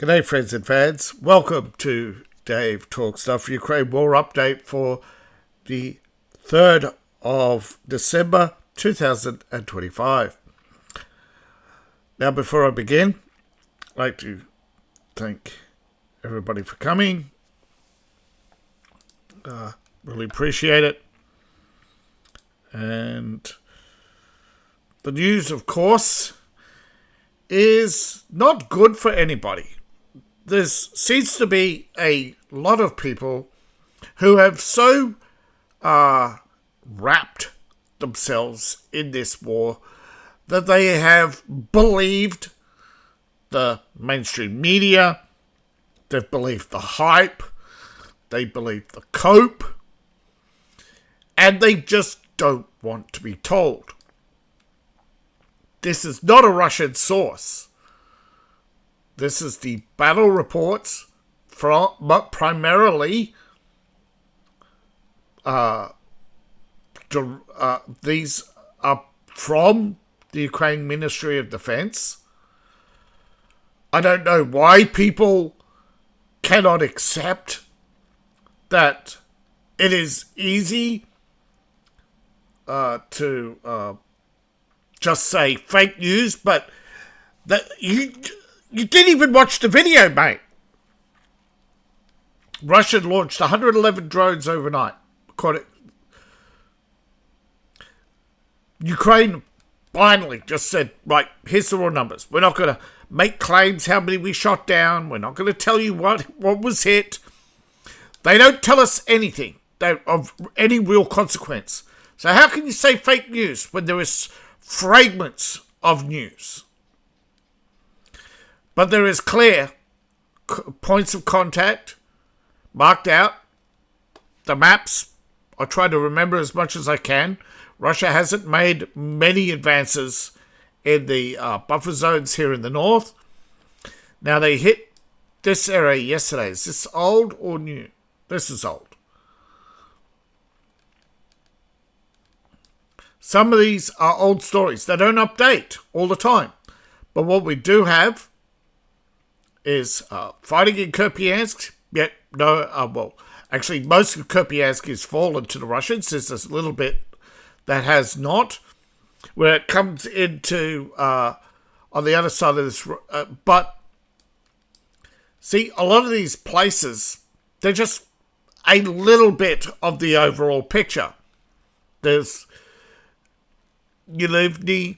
G'day friends and fans, welcome to Dave Talk Stuff Ukraine War Update for the 3rd of December 2025. Now before I begin, I'd like to thank everybody for coming. Really appreciate it. And the news, of course, is not good for anybody. There seems to be a lot of people who have so wrapped themselves in this war that they have believed the mainstream media, they've believed the hype, they believe the cope, and they just don't want to be told. This is not a Russian source. This is the battle reports but primarily these are from the Ukraine Ministry of Defense. I don't know why people cannot accept that it is easy to just say fake news, but that you didn't even watch the video, mate. Russia launched 111 drones overnight. Ukraine finally just said, right, here's the raw numbers. We're not going to make claims how many we shot down. We're not going to tell you what was hit. They don't tell us anything of any real consequence. So how can you say fake news when there is fragments of news? But there is clear points of contact marked out. The maps, I try to remember as much as I can. Russia hasn't made many advances in the buffer zones here in the north. Now they hit this area yesterday. Is this old or new? This is old. Some of these are old stories. They don't update all the time. But what we do have is fighting in Kupiansk. Actually, most of Kupiansk is fallen to the Russians. There's a little bit that has not. Where it comes into, on the other side of this, but see, a lot of these places, they're just a little bit of the overall picture. There's Yelivny,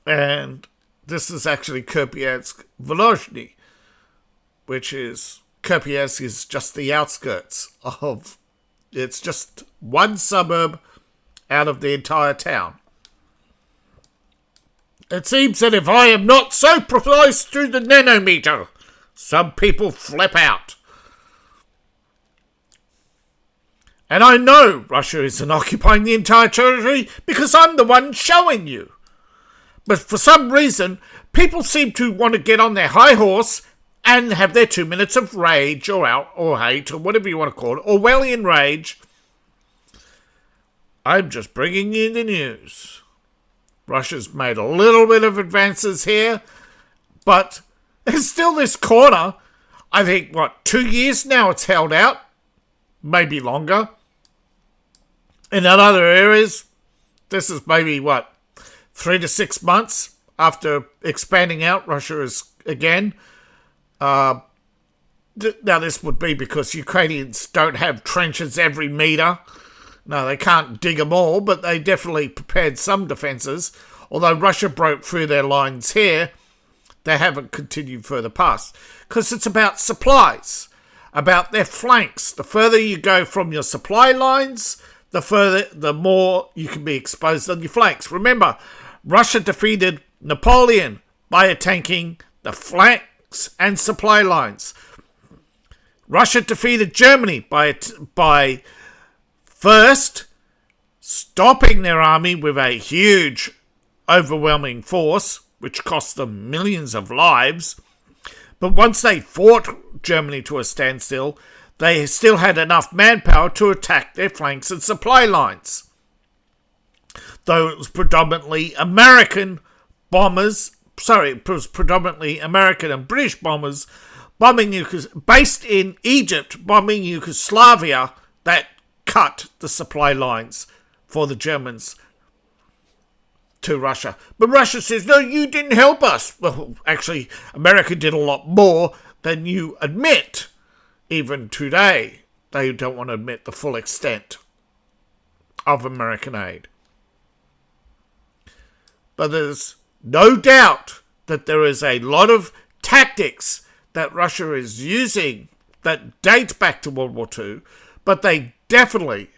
and this is actually Kupiansk Volozhny, which is, Kupiansk is just the outskirts of, it's just one suburb out of the entire town. It seems that if I am not so precise to the nanometer, some people flip out. And I know Russia isn't occupying the entire territory because I'm the one showing you. But for some reason, people seem to want to get on their high horse and have their 2 minutes of rage or hate or whatever you want to call it, Orwellian rage. I'm just bringing you the news. Russia's made a little bit of advances here, but there's still this corner. I think, 2 years now it's held out? Maybe longer. In other areas, this is maybe, 3 to 6 months after expanding out. Russia is, again, now this would be because Ukrainians don't have trenches every metre. No, they can't dig them all, but they definitely prepared some defences. Although Russia broke through their lines here, they haven't continued further past. Because it's about supplies, about their flanks. The further you go from your supply lines, the more you can be exposed on your flanks. Remember, Russia defeated Napoleon by attacking the flanks and supply lines. Russia defeated Germany by first stopping their army with a huge, overwhelming force, which cost them millions of lives. But once they fought Germany to a standstill, they still had enough manpower to attack their flanks and supply lines. Though it was predominantly American bombers it was predominantly American and British bombers based in Egypt, bombing Yugoslavia, that cut the supply lines for the Germans to Russia. But Russia says, no, you didn't help us. Well, actually, America did a lot more than you admit. Even today, they don't want to admit the full extent of American aid. But there's no doubt that there is a lot of tactics that Russia is using that date back to World War II, but they definitely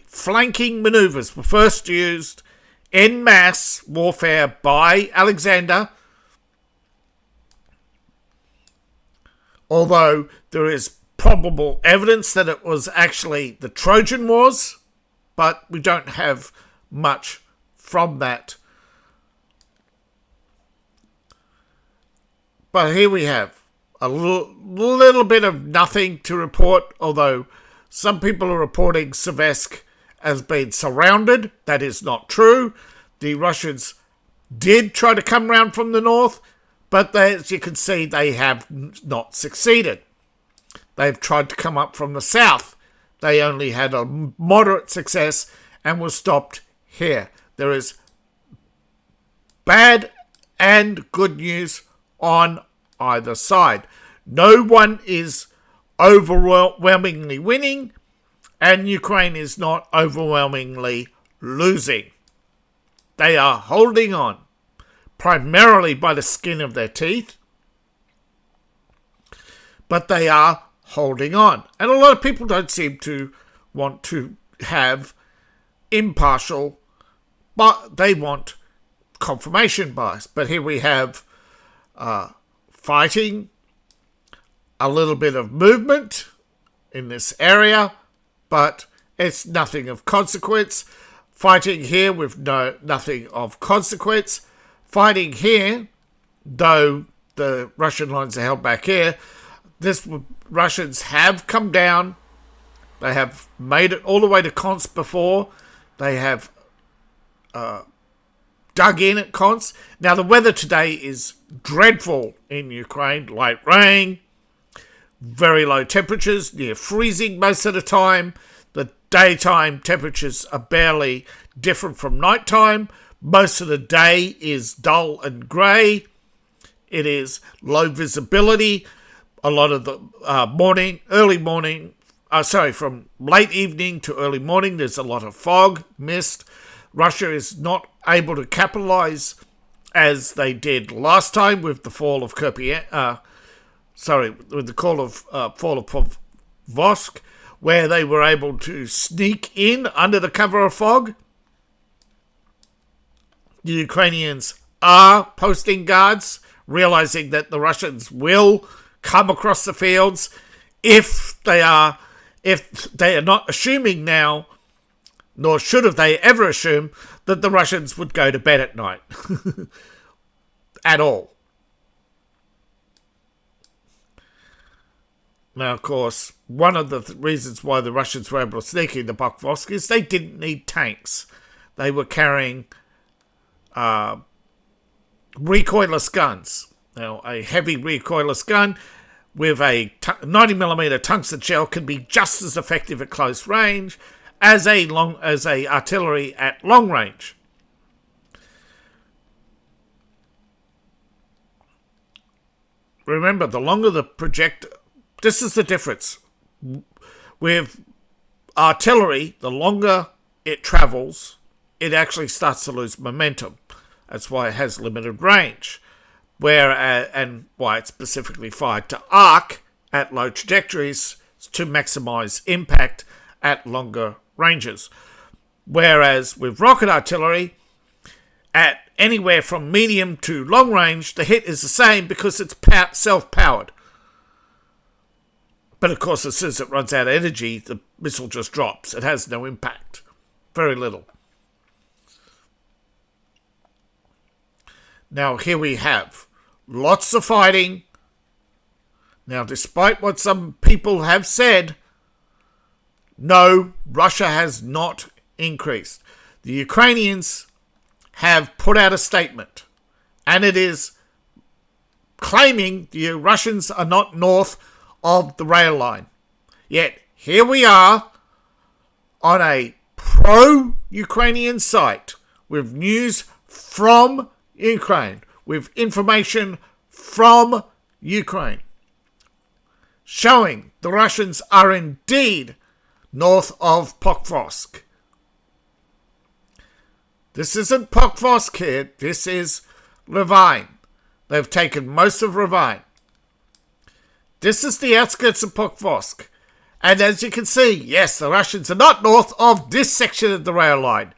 flanking maneuvers were first used en masse warfare by Alexander, although there is probable evidence that it was actually the Trojan Wars, but we don't have much from that. But here we have a little bit of nothing to report, although some people are reporting Seversk as being surrounded. That is not true. The Russians did try to come round from the north, but as you can see, they have not succeeded. They've tried to come up from the south. They only had a moderate success and were stopped here. There is bad and good news on either side. No one is overwhelmingly winning, and Ukraine is not overwhelmingly losing. They are holding on, primarily by the skin of their teeth, but they are holding on. And a lot of people don't seem to want to have impartial, but they want confirmation bias. But here we have fighting, a little bit of movement in this area, but it's nothing of consequence. Fighting here with nothing of consequence. Fighting here, though the Russian lines are held back here, Russians have come down. They have made it all the way to Konsk before. They have dug in at Konsk. Now, the weather today is dreadful in Ukraine. Light rain, very low temperatures, near freezing most of the time. The daytime temperatures are barely different from nighttime. Most of the day is dull and grey. It is low visibility. A lot of the from late evening to early morning, there's a lot of fog, mist. Russia is not able to capitalize as they did last time with the fall of fall of Povozk, where they were able to sneak in under the cover of fog. The Ukrainians are posting guards, realizing that the Russians will come across the fields if they are not assuming now, nor should have they ever assume, that the Russians would go to bed at night. At all. Now, of course, one of the reasons why the Russians were able to sneak into Pokrovsk is they didn't need tanks. They were carrying recoilless guns. Now, a heavy recoilless gun with a 90mm tungsten shell can be just as effective at close range as a artillery at long range. Remember, the longer the projectile, this is the difference. With artillery, the longer it travels, it actually starts to lose momentum. That's why it has limited range. And why it's specifically fired to arc at low trajectories to maximize impact at longer ranges. Whereas with rocket artillery, at anywhere from medium to long range, the hit is the same because it's self-powered. But of course, as soon as it runs out of energy, the missile just drops. It has no impact. Very little. Now, here we have lots of fighting. Now, despite what some people have said, no, Russia has not increased. The Ukrainians have put out a statement, and it is claiming the Russians are not north of the rail line. Yet here we are on a pro-Ukrainian site with news from Ukraine, with information from Ukraine, showing the Russians are indeed north of Pokrovsk. This isn't Pokrovsk here, this is Ravine. They've taken most of Ravine. This is the outskirts of Pokrovsk. And as you can see, yes, the Russians are not north of this section of the rail line.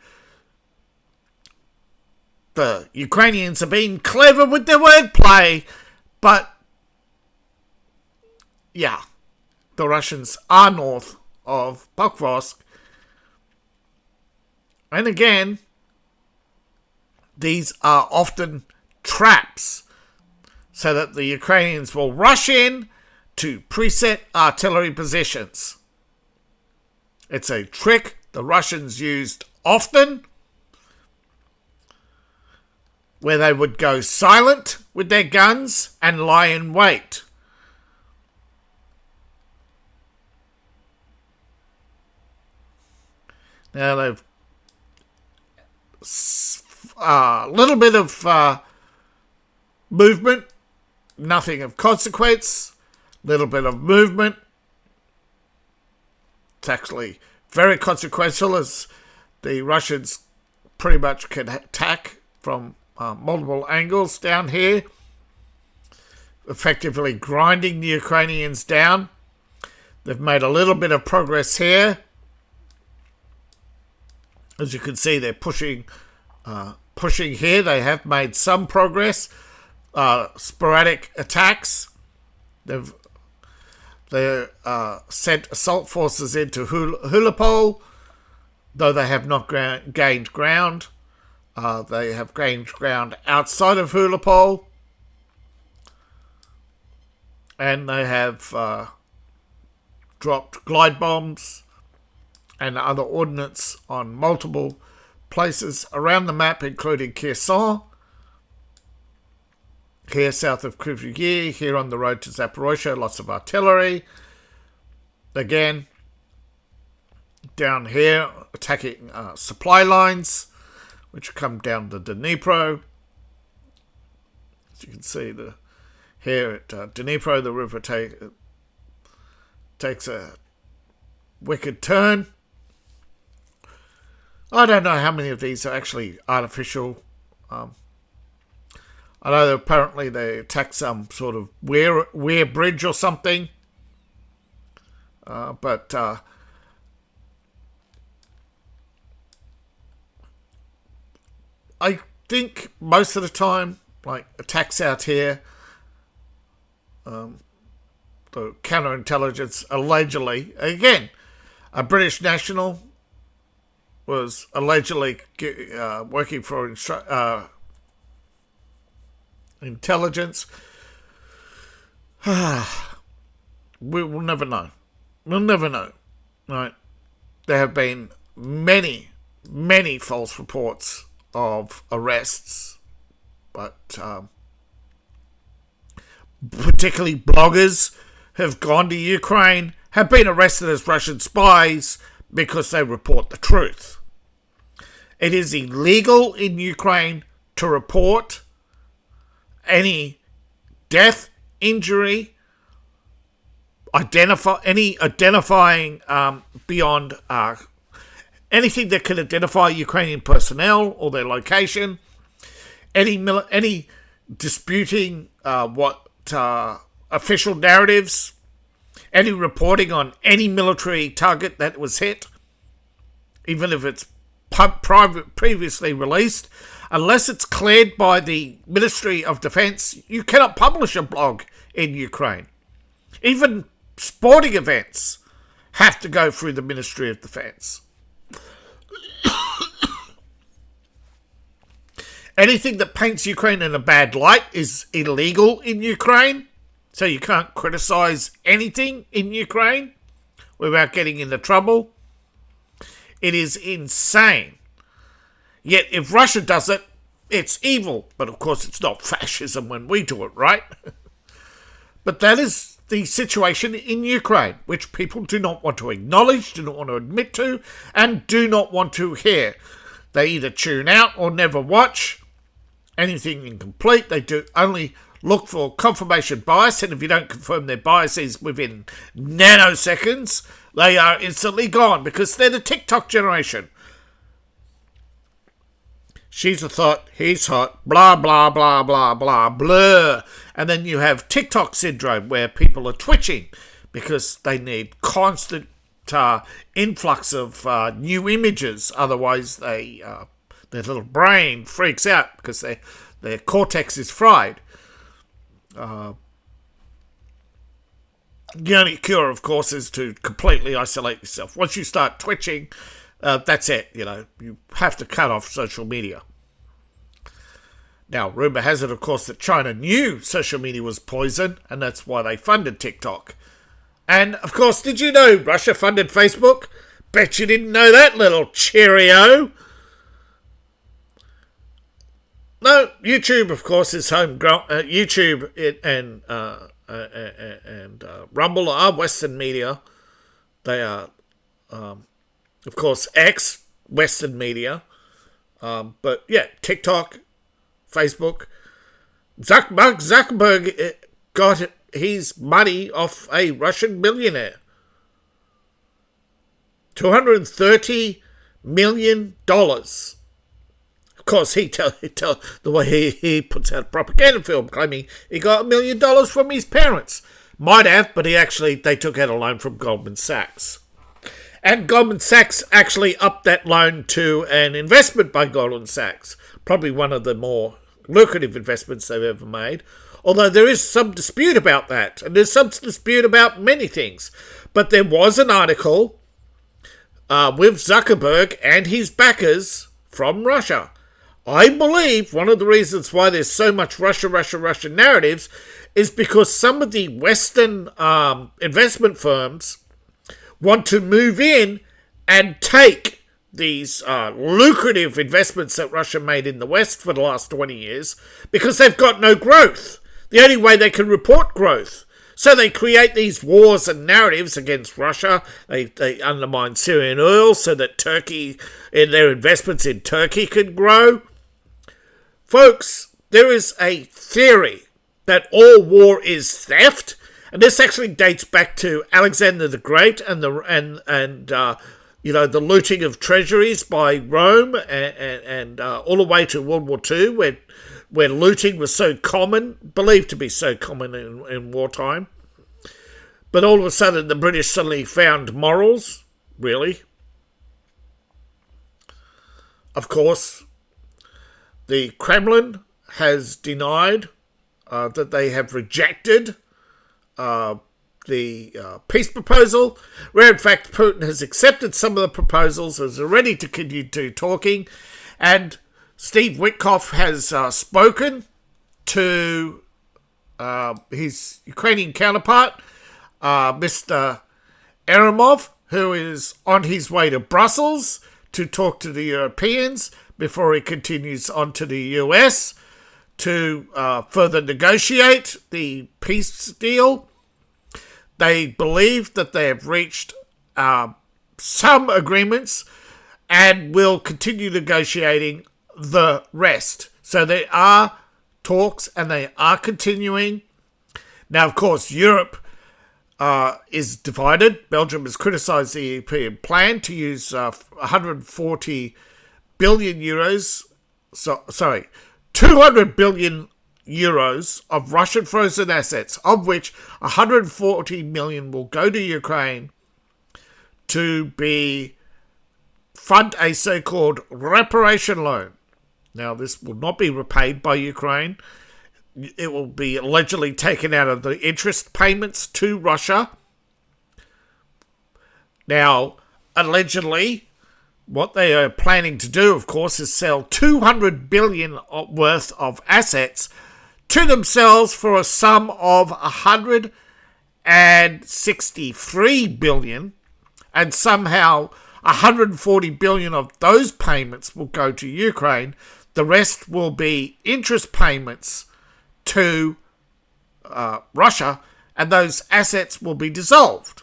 The Ukrainians are being clever with their wordplay, but yeah, the Russians are north of Pokrovsk. And again, these are often traps so that the Ukrainians will rush in to preset artillery positions. It's a trick the Russians used often, where they would go silent with their guns and lie in wait. Now they've a little bit of movement, nothing of consequence. Little bit of movement. It's actually very consequential, as the Russians pretty much can attack from multiple angles down here, effectively grinding the Ukrainians down. They've made a little bit of progress here. As you can see, they're pushing here. They have made some progress. Sporadic attacks. They've sent assault forces into Hulapol, though they have not gained ground. They have gained ground outside of Hulapol, and they have dropped glide bombs and other ordnance on multiple places around the map, including Kherson, here south of Kryvyi, here on the road to Zaporozhye, lots of artillery. Again, down here, attacking supply lines, which come down the Dnipro. As you can see, here at Dnipro, the river takes a wicked turn. I don't know how many of these are actually artificial. I know that apparently they attacked some sort of weir bridge or something. But I think most of the time, like attacks out here, the counterintelligence allegedly, again, a British national was allegedly working for intelligence. We will never know. We'll never know. Right? There have been many, many false reports of arrests, but particularly bloggers have gone to Ukraine, have been arrested as Russian spies because they report the truth. It is illegal in Ukraine to report any death, injury, identifying beyond anything that can identify Ukrainian personnel or their location, any disputing what official narratives, any reporting on any military target that was hit, even if it's previously released. Unless it's cleared by the Ministry of Defence, you cannot publish a blog in Ukraine. Even sporting events have to go through the Ministry of Defence. Anything that paints Ukraine in a bad light is illegal in Ukraine, so you can't criticise anything in Ukraine without getting into trouble. It is insane. Yet if Russia does it, it's evil. But of course it's not fascism when we do it, right? But that is the situation in Ukraine, which people do not want to acknowledge, do not want to admit to, and do not want to hear. They either tune out or never watch anything incomplete. They do only look for confirmation bias, and if you don't confirm their biases within nanoseconds, they are instantly gone because they're the TikTok generation. She's a thought, he's hot, blah, blah, blah, blah, blah, blah. And then you have TikTok syndrome where people are twitching because they need constant influx of new images. Otherwise, their little brain freaks out because their cortex is fried. The only cure, of course, is to completely isolate yourself. Once you start twitching, that's it. You have to cut off social media. Now, rumour has it, of course, that China knew social media was poison, and that's why they funded TikTok. And, of course, did you know Russia funded Facebook? Bet you didn't know that, little Cheerio. No, YouTube, of course, is homegrown. YouTube and Rumble are Western media. They are, of course, ex-Western media. But, yeah, TikTok, Facebook. Zuckerberg got his money off a Russian billionaire. $230 million. Of course, he tell the way he puts out a propaganda film claiming he got $1 million from his parents. Might have, but they took out a loan from Goldman Sachs. And Goldman Sachs actually upped that loan to an investment by Goldman Sachs. Probably one of the more lucrative investments they've ever made. Although there is some dispute about that. And there's some dispute about many things. But there was an article with Zuckerberg and his backers from Russia. I believe one of the reasons why there's so much Russia narratives is because some of the Western investment firms want to move in and take these lucrative investments that Russia made in the West for the last 20 years because they've got no growth. The only way they can report growth. So they create these wars and narratives against Russia. They undermine Syrian oil so that Turkey, in their investments in Turkey, can grow. Folks, there is a theory that all war is theft, and this actually dates back to Alexander the Great and the looting of treasuries by Rome and all the way to World War II, where looting was so common, believed to be so common in wartime. But all of a sudden, the British suddenly found morals, really. Of course, the Kremlin has denied that they have rejected the peace proposal, where in fact Putin has accepted some of the proposals, is ready to continue talking, and Steve Witkoff has spoken to his Ukrainian counterpart, Mr. Eremov, who is on his way to Brussels to talk to the Europeans before he continues on to the US to further negotiate the peace deal. They believe that they have reached some agreements and will continue negotiating the rest. So there are talks and they are continuing. Now, of course, Europe is divided. Belgium has criticised the European plan to use 140 billion euros. 200 billion euros of Russian frozen assets, of which 140 million will go to Ukraine to fund a so-called reparation loan. Now, this will not be repaid by Ukraine. It will be allegedly taken out of the interest payments to Russia. Now, allegedly, what they are planning to do, of course, is sell 200 billion worth of assets to themselves for a sum of 163 billion, and somehow 140 billion of those payments will go to Ukraine. The rest will be interest payments to Russia, and those assets will be dissolved.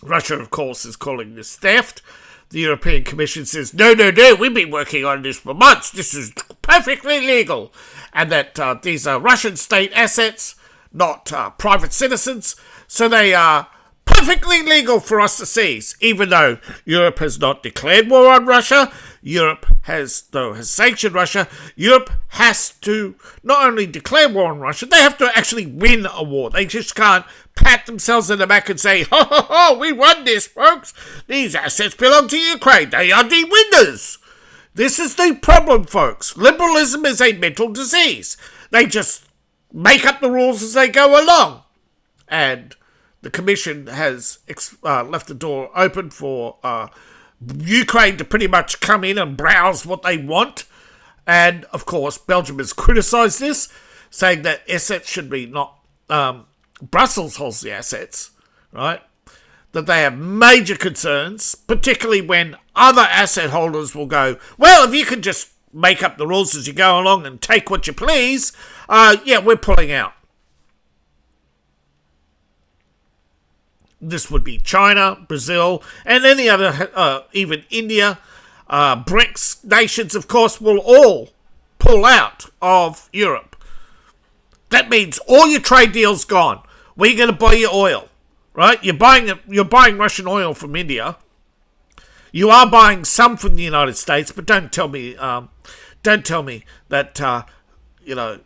Russia, of course, is calling this theft. The European Commission says, no, we've been working on this for months. This is perfectly legal. And that these are Russian state assets, not private citizens. So they are perfectly legal for us to seize, even though Europe has not declared war on Russia. Europe has sanctioned Russia. Europe has to not only declare war on Russia, they have to actually win a war. They just can't pat themselves in the back and say, ho, we won this, folks. These assets belong to Ukraine. They are the winners. This is the problem, folks. Liberalism is a mental disease. They just make up the rules as they go along. And the Commission has left the door open for Ukraine to pretty much come in and browse what they want. And, of course, Belgium has criticised this, saying that assets should be not... Brussels holds the assets, right? That they have major concerns, particularly when other asset holders will go, well, if you can just make up the rules as you go along and take what you please, we're pulling out. This would be China, Brazil, and any other, even India. BRICS nations, of course, will all pull out of Europe. That means all your trade deals gone. Where are you going to buy your oil? Right? You're buying Russian oil from India. You are buying some from the United States, but don't tell me that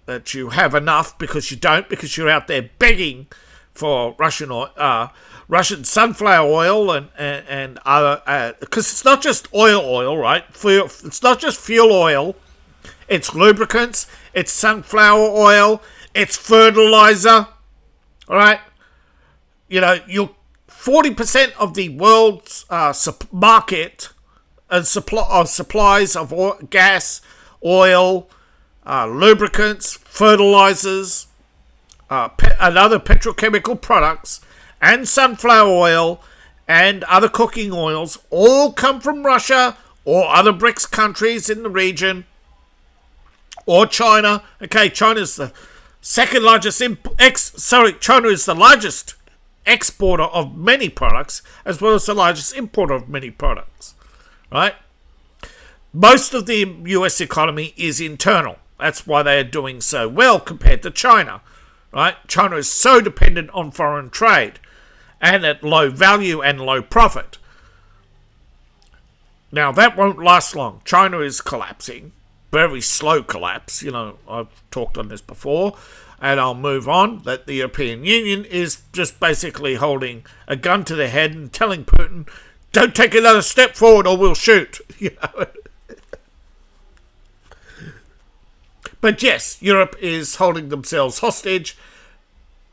that you have enough, because you don't, because you're out there begging for Russian oil, Russian sunflower oil and other, because it's not just oil, right? It's not just fuel oil. It's lubricants. It's sunflower oil. It's fertilizer. All right, you're 40% of the world's market and supplies of gas, oil, lubricants, fertilizers, and other petrochemical products, and sunflower oil and other cooking oils all come from Russia or other BRICS countries in the region, or China. Okay, China's the second largest China is the largest exporter of many products, as well as the largest importer of many products, right? Most of the US economy is internal. That's why they are doing so well compared to China, right? China is so dependent on foreign trade and at low value and low profit. Now, that won't last long. China is collapsing. Very slow collapse. I've talked on this before, and I'll move on, that the European Union is just basically holding a gun to their head and telling Putin, don't take another step forward or we'll shoot. But yes, Europe is holding themselves hostage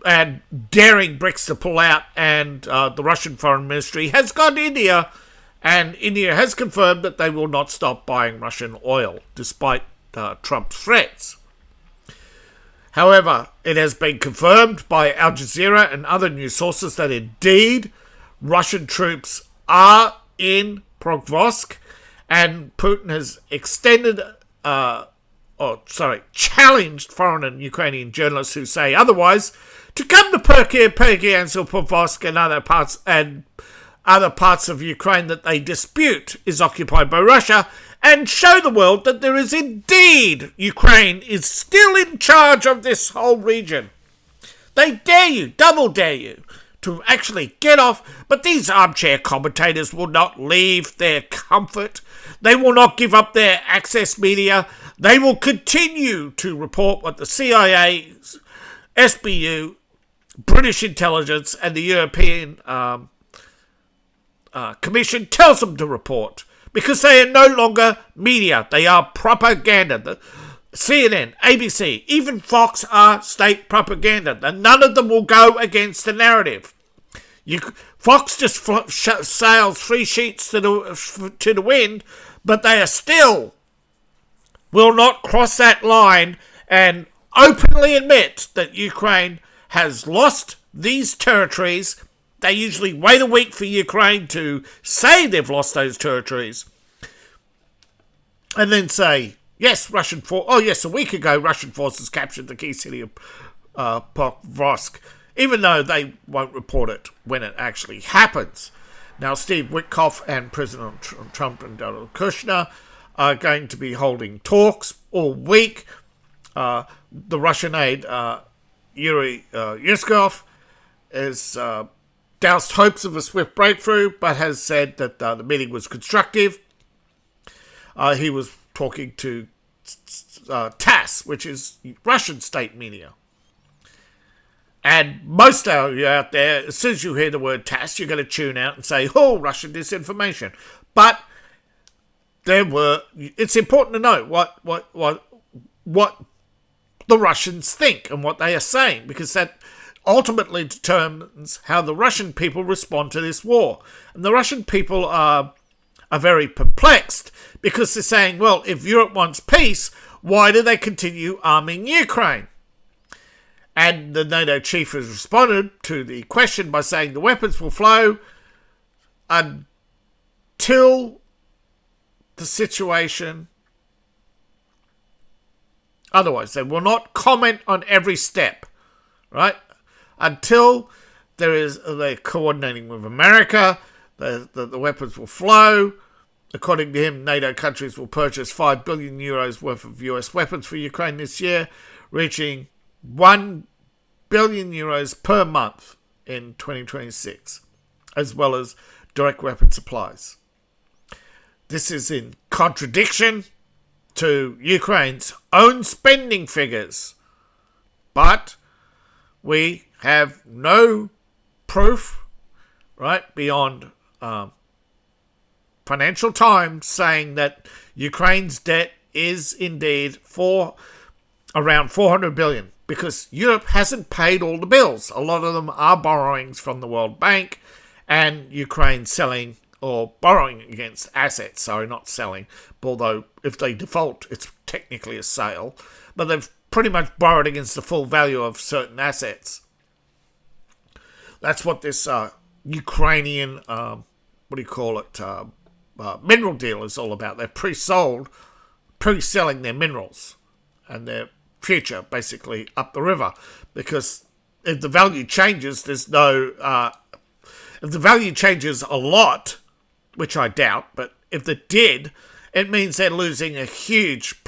and daring BRICS to pull out, and the Russian Foreign Ministry has gone to India, and India has confirmed that they will not stop buying Russian oil, despite Trump's threats. However, it has been confirmed by Al Jazeera and other news sources that indeed Russian troops are in Pokrovsk, and Putin has challenged foreign and Ukrainian journalists who say otherwise to come to Perkiansk or Pokrovsk and other parts of Ukraine that they dispute is occupied by Russia, and show the world that there is indeed Ukraine is still in charge of this whole region. They dare you, double dare you, to actually get off, but these armchair commentators will not leave their comfort. They will not give up their access media. They will continue to report what the CIA, SBU, British intelligence, and the European Commission tells them to report, because they are no longer media. They are propaganda. The CNN, ABC, even Fox are state propaganda, and none of them will go against the narrative. Fox just sails 3 sheets to the wind, but they are still will not cross that line and openly admit that Ukraine has lost these territories they usually wait a week for Ukraine to say they've lost those territories and then say, yes, a week ago, Russian forces captured the key city of Pokrovsk, even though they won't report it when it actually happens. Now, Steve Witkoff and President Trump and Donald Kushner are going to be holding talks all week. The Russian aide, Yuri Yuskov, has doused hopes of a swift breakthrough, but has said that the meeting was constructive. He was talking to TASS, which is Russian state media. And most of you out there, as soon as you hear the word TASS, you're going to tune out and say, oh, Russian disinformation. But it's important to know what the Russians think and what they are saying, because that ultimately determines how the Russian people respond to this war. And the Russian people are very perplexed, because they're saying, well, if Europe wants peace, why do they continue arming Ukraine? And the NATO chief has responded to the question by saying the weapons will flow until the situation. Otherwise, they will not comment on every step, right? Until they're coordinating with America, the weapons will flow. According to him, NATO countries will purchase 5 billion euros worth of US weapons for Ukraine this year, reaching 1 billion euros per month in 2026, as well as direct weapon supplies. This is in contradiction to Ukraine's own spending figures, but we have no proof, right, beyond Financial Times saying that Ukraine's debt is indeed around 400 billion, because Europe hasn't paid all the bills. A lot of them are borrowings from the World Bank, and Ukraine selling or borrowing against assets. Sorry, not selling, although if they default, it's technically a sale. But they've pretty much borrowed against the full value of certain assets. That's what this Ukrainian, mineral deal is all about. They're pre-selling their minerals and their future, basically, up the river. Because if the value changes, if the value changes a lot, which I doubt, but if it did, it means they're losing a huge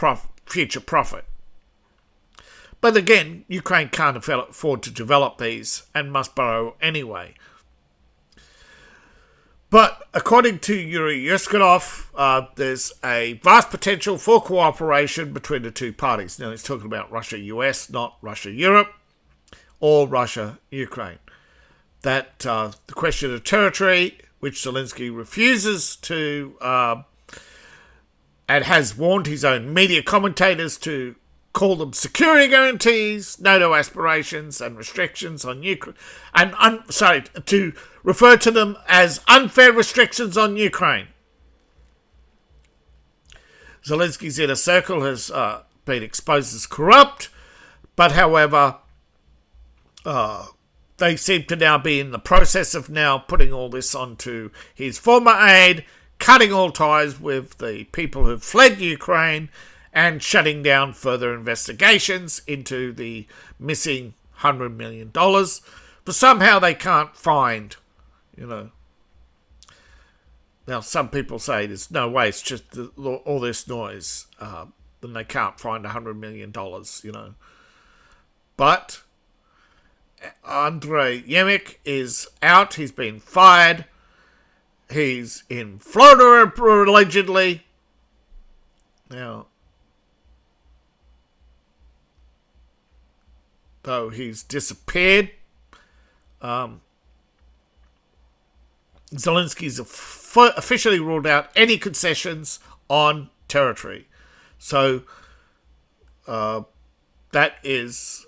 future profit. But again, Ukraine can't afford to develop these and must borrow anyway. But according to Yuri Yuskov, there's a vast potential for cooperation between the two parties. Now, he's talking about Russia-US, not Russia-Europe, or Russia-Ukraine. That the question of territory, which Zelensky refuses to, and has warned his own media commentators to call them security guarantees, NATO aspirations and restrictions on Ukraine, to refer to them as unfair restrictions on Ukraine. Zelensky's inner circle has been exposed as corrupt, but however, they seem to now be in the process of now putting all this onto his former aide, cutting all ties with the people who've fled Ukraine, and shutting down further investigations into the missing $100 million. But somehow they can't find, Now, some people say there's no way, it's just all this noise. Then they can't find $100 million, But Andrei Yemek is out. He's been fired. He's in Florida, allegedly. Now, though he's disappeared, Zelensky's officially ruled out any concessions on territory. So that is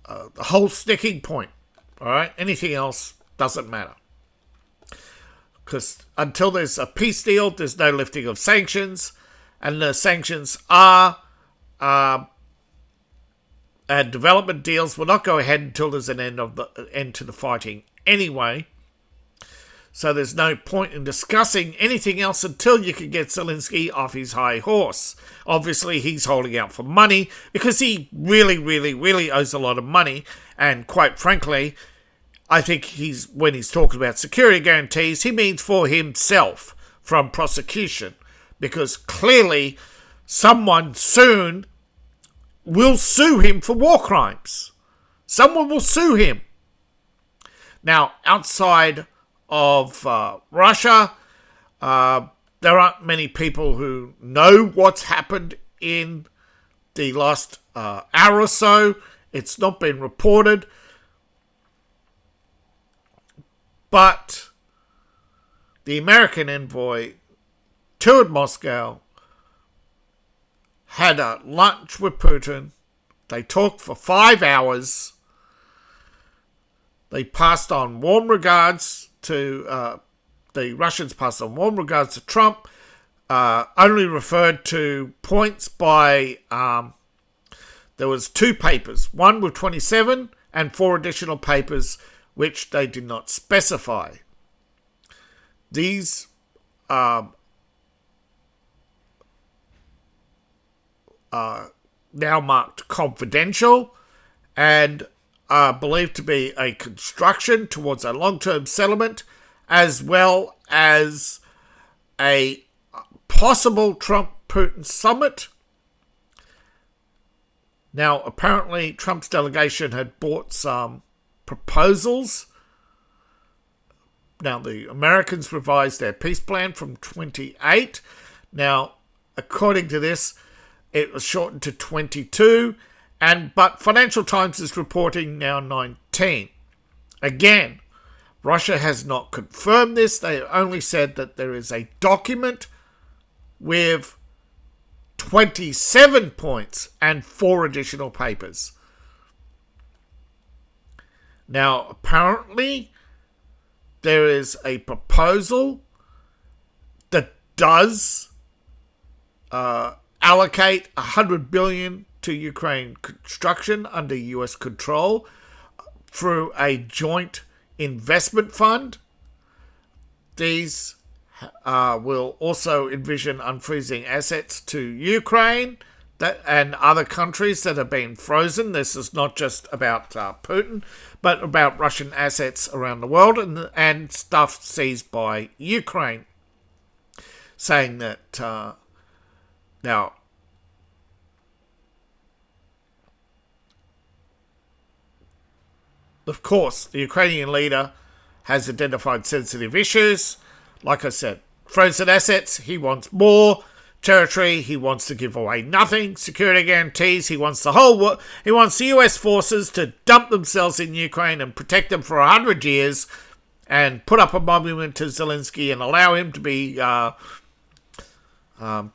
the whole sticking point. All right, anything else doesn't matter. Because until there's a peace deal, there's no lifting of sanctions, and the sanctions and development deals will not go ahead until there's an end to the fighting anyway. So there's no point in discussing anything else until you can get Zelensky off his high horse. Obviously, he's holding out for money because he really, really, really owes a lot of money. And quite frankly, I think when he's talking about security guarantees, he means for himself from prosecution. Because clearly, someone soon will sue him for war crimes. Someone will sue him. Now, outside of Russia, there aren't many people who know what's happened in the last hour or so. It's not been reported. But the American envoy toured Moscow, had a lunch with Putin. They talked for 5 hours. They passed on warm regards to the Russians passed on warm regards to Trump. Only referred to points by there was 2 papers, one with 27 and 4 additional papers which they did not specify. These now marked confidential and are believed to be a construction towards a long-term settlement, as well as a possible Trump-Putin summit. Now, apparently, Trump's delegation had bought some proposals. Now, the Americans revised their peace plan from 28. Now, according to this, it was shortened to 22, but Financial Times is reporting now 19. Again, Russia has not confirmed this. They only said that there is a document with 27 points and 4 additional papers. Now, apparently, there is a proposal that does allocate $100 billion to Ukraine construction under US control through a joint investment fund. These will also envision unfreezing assets to Ukraine and other countries that have been frozen. This is not just about Putin, but about Russian assets around the world and stuff seized by Ukraine. Saying that now, of course, the Ukrainian leader has identified sensitive issues. Like I said, frozen assets, he wants more. Territory, he wants to give away nothing. Security guarantees, he wants the whole he wants the US forces to dump themselves in Ukraine and protect them for 100 years and put up a monument to Zelensky and allow him to be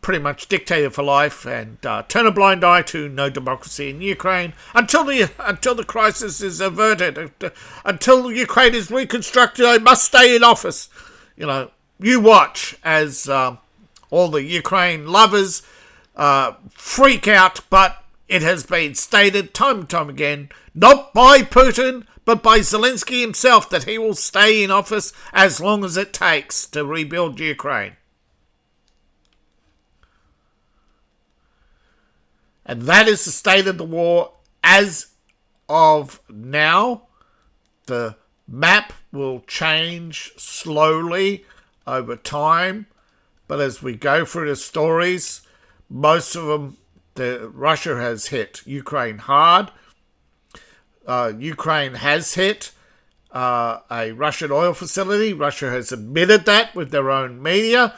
pretty much dictator for life and turn a blind eye to no democracy in Ukraine until the crisis is averted, until Ukraine is reconstructed. They must stay in office. You know, you watch as all the Ukraine lovers freak out, but it has been stated time and time again, not by Putin, but by Zelensky himself, that he will stay in office as long as it takes to rebuild Ukraine. And that is the state of the war as of now. The map will change slowly over time. But as we go through the stories, most of them, Russia has hit Ukraine hard. Ukraine has hit a Russian oil facility. Russia has admitted that with their own media.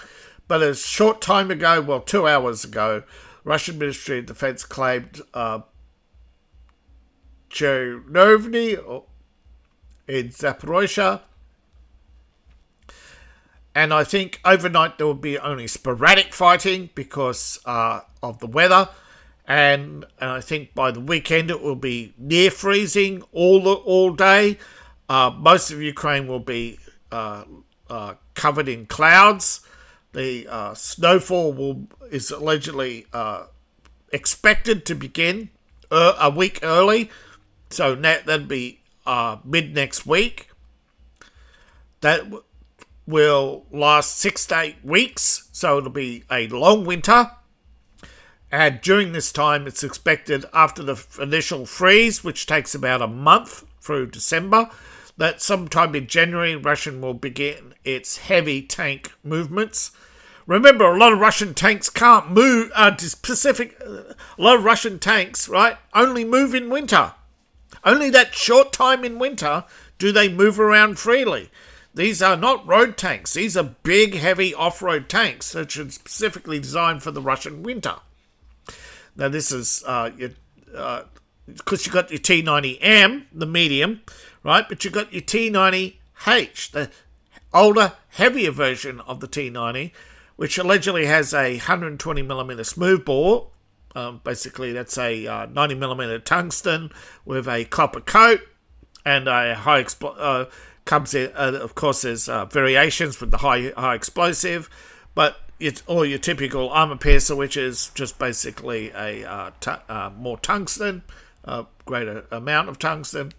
But a short time ago, 2 hours ago, Russian Ministry of Defense claimed Chernovny in Zaporozhye. And I think overnight there will be only sporadic fighting because of the weather. And I think by the weekend it will be near freezing all day. Most of Ukraine will be covered in clouds. The snowfall is allegedly expected to begin a week early. So that'd be mid next week. That will last 6 to 8 weeks, so it'll be a long winter. And during this time, it's expected after the initial freeze, which takes about a month through December, that sometime in January, Russia will begin its heavy tank movements. Remember, a lot of Russian tanks can't move. A lot of Russian tanks, right, only move in winter. Only that short time in winter do they move around freely. These are not road tanks. These are big, heavy off-road tanks that are specifically designed for the Russian winter. Now, this is because you've got your T90M, the medium, right? But you've got your T90H, the older, heavier version of the T90, which allegedly has a 120mm smoothbore. Basically, that's a 90mm tungsten with a copper coat and a high comes in. Of course, there's variations with the high explosive, but it's all your typical armor piercer, which is just basically a more tungsten, a greater amount of tungsten.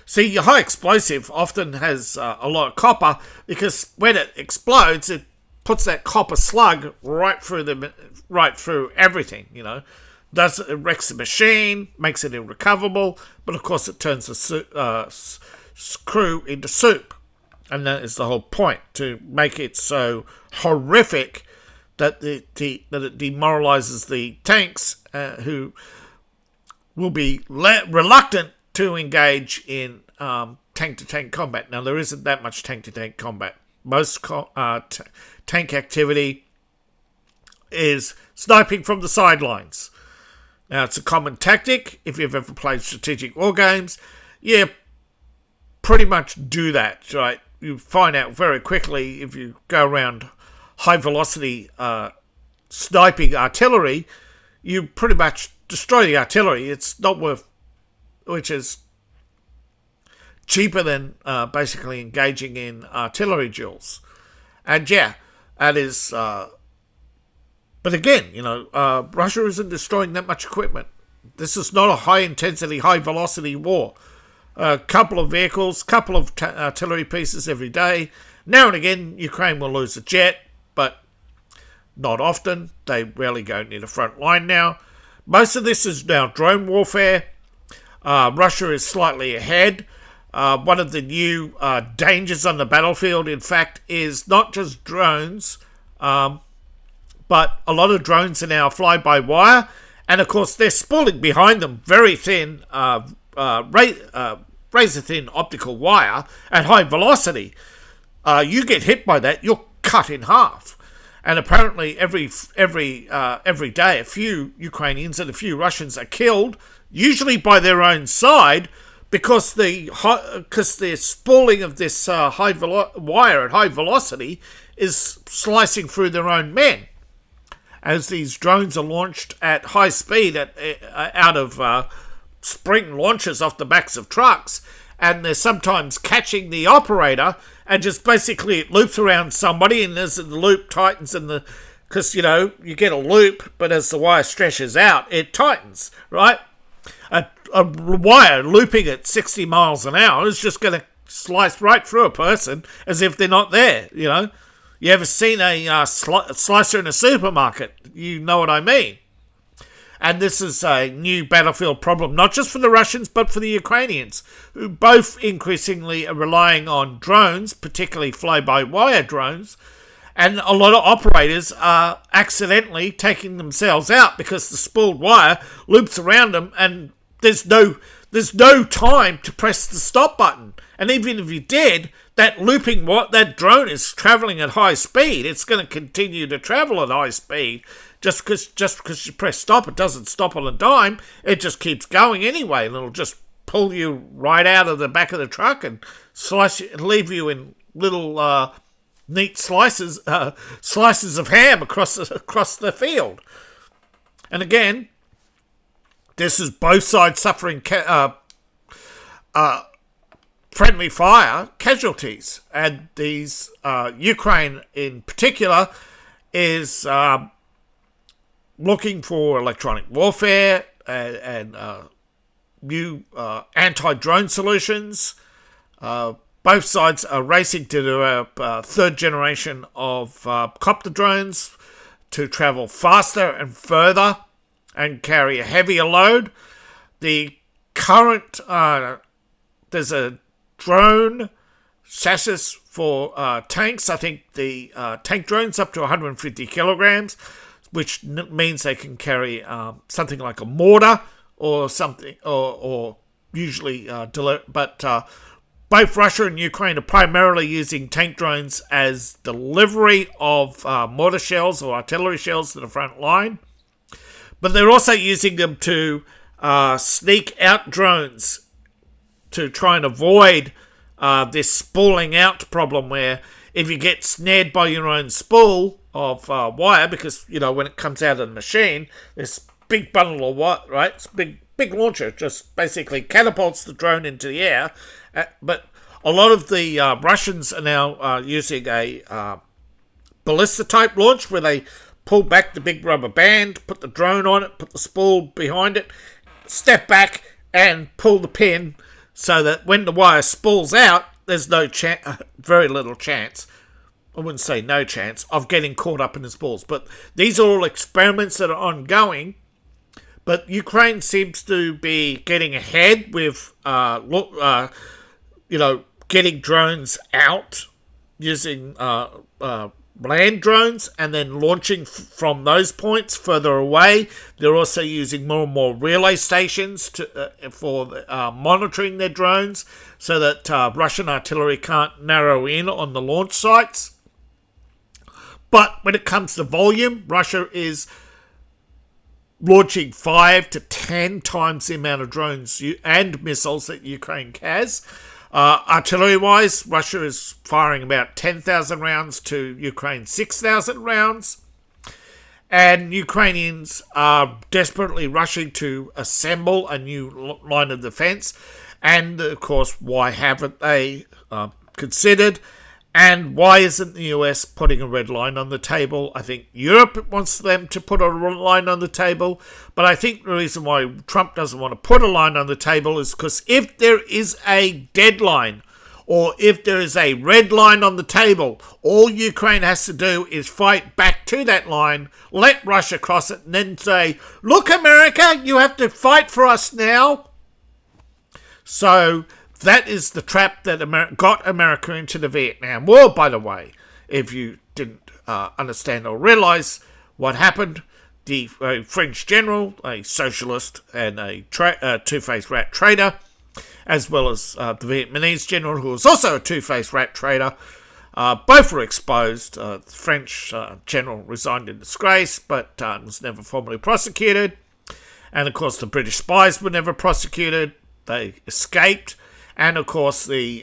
See, your high explosive often has a lot of copper because when it explodes, it puts that copper slug right through everything. It wrecks the machine, makes it irrecoverable, but of course it turns the screw into soup. And that is the whole point, to make it so horrific that it demoralizes the tanks, who will be reluctant to engage in tank-to-tank combat. Now, there isn't that much tank-to-tank combat. Most tank activity is sniping from the sidelines. Now, it's a common tactic. If you've ever played strategic war games, you pretty much do that, right? You find out very quickly if you go around high-velocity sniping artillery, you pretty much destroy the artillery. It's not worth, which is cheaper than basically engaging in artillery duels. And yeah, that is... but again, Russia isn't destroying that much equipment. This is not a high-intensity, high-velocity war. A couple of vehicles, couple of artillery pieces every day. Now and again, Ukraine will lose a jet, but not often. They rarely go near the front line now. Most of this is now drone warfare. Russia is slightly ahead. One of the new dangers on the battlefield, in fact, is not just drones, but a lot of drones are now fly-by-wire. And, of course, they're spooling behind them very thin razor-thin optical wire at high velocity. You get hit by that, you're cut in half. And apparently every day a few Ukrainians and a few Russians are killed, usually by their own side, because the spooling of this wire at high velocity is slicing through their own men. As these drones are launched at high speed out of spring launchers off the backs of trucks, and they're sometimes catching the operator, and just basically it loops around somebody, and as the loop tightens, because you get a loop, but as the wire stretches out, it tightens, right? A wire looping at 60 miles an hour is just going to slice right through a person as if they're not there. You ever seen a slicer in a supermarket? You know what I mean. And this is a new battlefield problem, not just for the Russians, but for the Ukrainians, who both increasingly are relying on drones, particularly fly-by-wire drones, and a lot of operators are accidentally taking themselves out because the spooled wire loops around them, and there's no time to press the stop button. And even if you did, that drone is traveling at high speed. It's going to continue to travel at high speed. Just because you press stop, it doesn't stop on a dime. It just keeps going anyway, and it'll just pull you right out of the back of the truck and leave you in little neat slices of ham across the field. And again, this is both sides suffering friendly fire casualties, and these Ukraine in particular is looking for electronic warfare and new anti-drone solutions, Both sides are racing to develop third generation of copter drones to travel faster and further and carry a heavier load. The current, there's a drone chassis for tanks. I think the tank drone's up to 150 kilograms, which means they can carry something like a mortar or something, or usually but both Russia and Ukraine are primarily using tank drones as delivery of mortar shells or artillery shells to the front line, but they're also using them to sneak out drones to try and avoid this spooling out problem, where if you get snared by your own spool of wire, because, you know, when it comes out of the machine, this big bundle of wire, right? It's big launcher, just basically catapults the drone into the air. But a lot of the Russians are now using a ballista type launch, where they pull back the big rubber band, put the drone on it, put the spool behind it, step back and pull the pin, so that when the wire spools out, there's very little chance, I wouldn't say no chance, of getting caught up in the spools. But these are all experiments that are ongoing. But Ukraine seems to be getting ahead with, getting drones out using land drones and then launching from those points further away. They're also using more and more relay stations for monitoring their drones, so that Russian artillery can't narrow in on the launch sites. But when it comes to volume, Russia is launching 5 to 10 times the amount of drones and missiles that Ukraine has. Artillery-wise, Russia is firing about 10,000 rounds to Ukraine 6,000 rounds. And Ukrainians are desperately rushing to assemble a new line of defense. And, of course, why haven't they considered? And why isn't the US putting a red line on the table? I think Europe wants them to put a line on the table. But I think the reason why Trump doesn't want to put a line on the table is because if there is a deadline, or if there is a red line on the table, all Ukraine has to do is fight back to that line, let Russia cross it, and then say, look, America, you have to fight for us now. So that is the trap that got America into the Vietnam War, by the way. If you didn't understand or realise what happened, the French general, a socialist and a two-faced rat trader, as well as the Vietnamese general, who was also a two-faced rat trader, both were exposed. The French general resigned in disgrace, but was never formally prosecuted. And, of course, the British spies were never prosecuted. They escaped. And, of course, the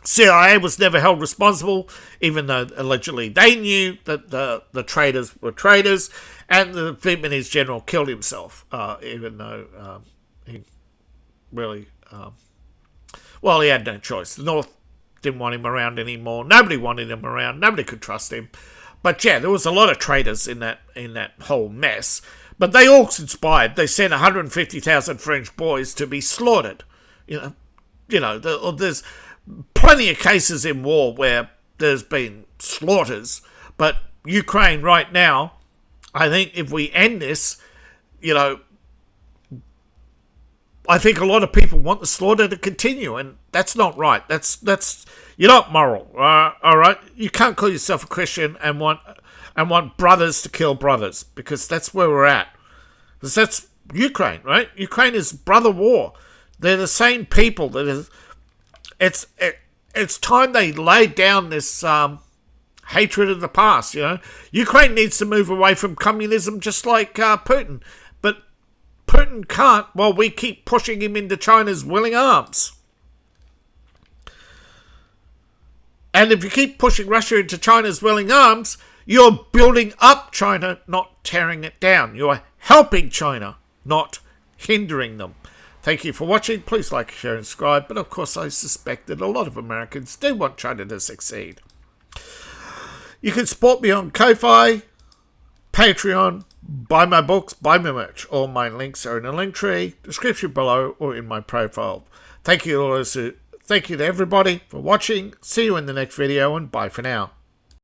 CIA was never held responsible, even though allegedly they knew that the traitors were traitors. And the Vietnamese general killed himself, even though he really... he had no choice. The North didn't want him around anymore. Nobody wanted him around. Nobody could trust him. But, yeah, there was a lot of traitors in that whole mess. But they all conspired. They sent 150,000 French boys to be slaughtered. There's plenty of cases in war where there's been slaughters, but Ukraine right now, I think if we end this, I think a lot of people want the slaughter to continue, and that's not right. That's you're not moral, all right? You can't call yourself a Christian and want brothers to kill brothers, because that's where we're at. Because that's Ukraine, right? Ukraine is brother war. They're the same people. It's time they laid down this hatred of the past. Ukraine needs to move away from communism, just like Putin. But Putin can't while we keep pushing him into China's willing arms. And if you keep pushing Russia into China's willing arms, you're building up China, not tearing it down. You're helping China, not hindering them. Thank you for watching. Please like, share and subscribe. But of course, I suspect that a lot of Americans do want China to succeed. You can support me on Ko-Fi, Patreon, buy my books, buy my merch. All my links are in the link tree, description below, or in my profile. Thank you to Thank you to everybody for watching. See you in the next video, and bye for now.